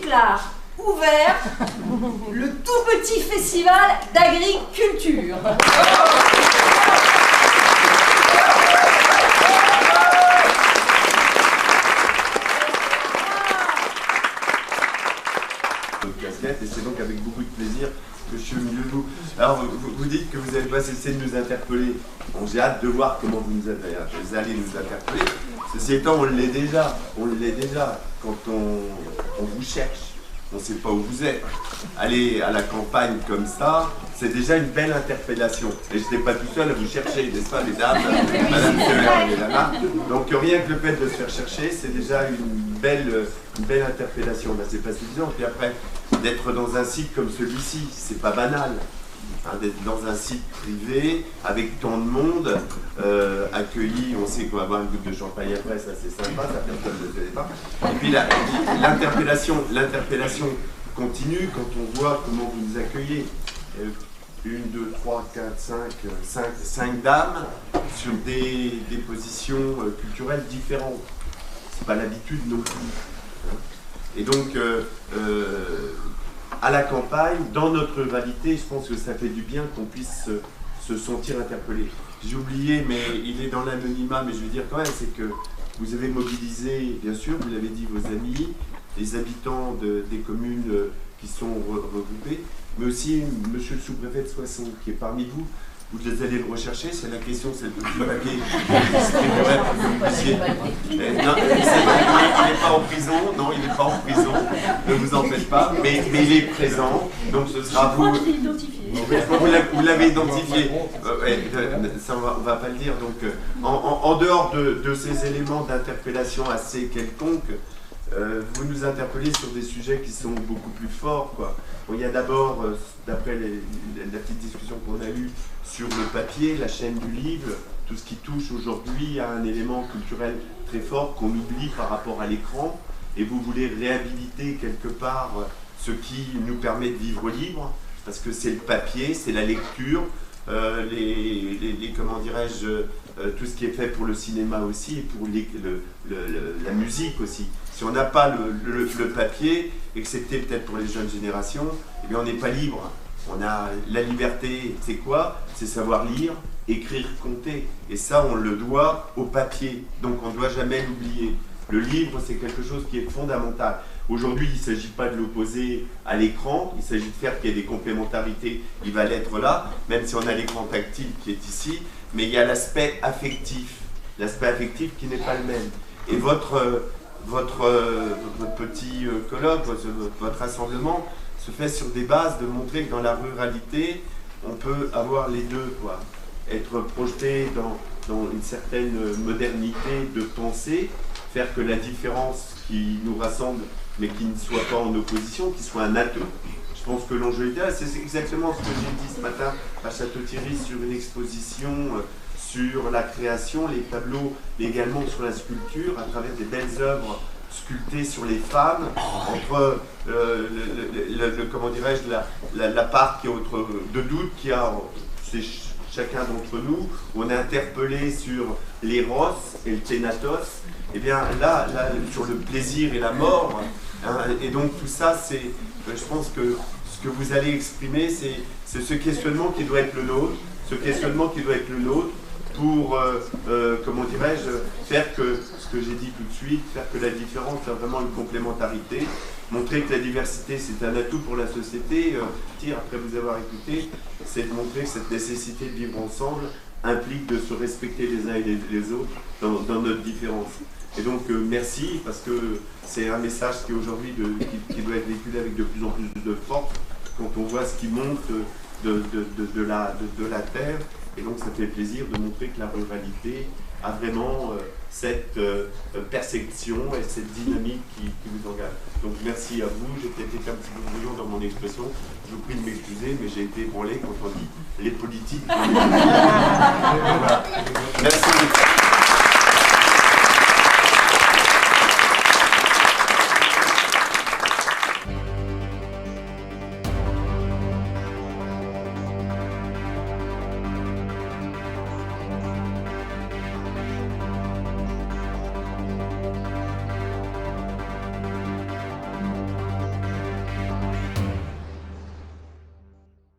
Poudlard ouvert le tout petit festival d'agriculture. Et c'est donc avec beaucoup de plaisir que je suis au milieu de vous. Alors vous dites que vous n'allez pas cesser de nous interpeller. Bon, j'ai hâte de voir comment vous allez nous interpeller. Ceci étant, on l'est déjà. Quand on vous cherche, on ne sait pas où vous êtes. Aller à la campagne comme ça, c'est déjà une belle interpellation. Et je n'étais pas tout seul à vous chercher, n'est-ce pas, mesdames, madame Keller et Lana. Donc rien que le fait de se faire chercher, c'est déjà une belle interpellation. Là, c'est pas suffisant. Puis après, d'être dans un site comme celui-ci, c'est pas banal. Hein, d'être dans un site privé, avec tant de monde, accueilli, on sait qu'on va avoir une goutte de champagne après, ça c'est sympa, ça personne ne le fait pas. Et puis l'interpellation continue quand on voit comment vous nous accueillez. 1, 2, 3, 4, 5 dames sur des positions culturelles différentes. C'est pas l'habitude non plus. Et donc, à la campagne, dans notre ruralité, je pense que ça fait du bien qu'on puisse se sentir interpellé. J'ai oublié, mais il est dans l'anonymat, mais je veux dire quand même, c'est que vous avez mobilisé, bien sûr, vous l'avez dit, vos amis, les habitants des communes qui sont regroupés, mais aussi monsieur le sous-préfet de Soissons, qui est parmi vous. Vous allez le rechercher, c'est la question, c'est le petit paquet distribuerait pour que vous puissiez. Non, il n'est pas en prison, non, il n'est pas en prison, ne vous en faites pas, mais il est présent, donc ce sera vous. Je l'ai identifié. Vous l'avez identifié, ça on va pas le dire. Donc, en dehors de ces éléments d'interpellation assez quelconques, vous nous interpellez sur des sujets qui sont beaucoup plus forts, quoi. Bon, il y a d'abord, d'après la petite discussion qu'on a eue sur le papier, la chaîne du livre, tout ce qui touche aujourd'hui à un élément culturel très fort qu'on oublie par rapport à l'écran, et vous voulez réhabiliter quelque part ce qui nous permet de vivre libre, parce que c'est le papier, c'est la lecture, comment dirais-je, tout ce qui est fait pour le cinéma aussi, et pour la musique aussi. Si on n'a pas le papier, excepté peut-être pour les jeunes générations, eh bien on n'est pas libre. On a la liberté, c'est quoi? C'est savoir lire, écrire, compter. Et ça, on le doit au papier. Donc on ne doit jamais l'oublier. Le livre, c'est quelque chose qui est fondamental. Aujourd'hui, il ne s'agit pas de l'opposer à l'écran, il s'agit de faire qu'il y ait des complémentarités, il va l'être là, même si on a l'écran tactile qui est ici, mais il y a l'aspect affectif qui n'est pas le même. Et votre petit colloque, votre rassemblement se fait sur des bases de montrer que dans la ruralité, on peut avoir les deux, quoi. Être projeté dans une certaine modernité de pensée, faire que la différence qui nous rassemble, mais qui ne soit pas en opposition, qui soit un atout. Je pense que l'enjeu idéal, c'est exactement ce que j'ai dit ce matin à Château-Thierry sur une exposition sur la création, les tableaux, mais également sur la sculpture, à travers des belles œuvres sculptées sur les femmes, entre comment dirais-je, la part qui est de doute qu'il y a chez chacun d'entre nous, où on est interpellé sur l'éros et le thénatos, et bien là, sur le plaisir et la mort, hein, et donc tout ça, c'est, je pense que ce que vous allez exprimer, c'est ce questionnement qui doit être le nôtre, pour, comment dirais-je, faire que, ce que j'ai dit tout de suite, faire que la différence soit vraiment une complémentarité, montrer que la diversité c'est un atout pour la société, après vous avoir écouté, c'est de montrer que cette nécessité de vivre ensemble implique de se respecter les uns et les autres dans notre différence. Et donc merci, parce que c'est un message qui aujourd'hui qui doit être véhiculé avec de plus en plus de force quand on voit ce qui monte de la terre. Et donc ça fait plaisir de montrer que la ruralité a vraiment cette perception et cette dynamique qui vous engage. Donc merci à vous, j'ai peut-être été un petit peu brouillon dans mon expression, je vous prie de m'excuser, mais j'ai été ébranlé quand on dit les politiques. Voilà. Merci.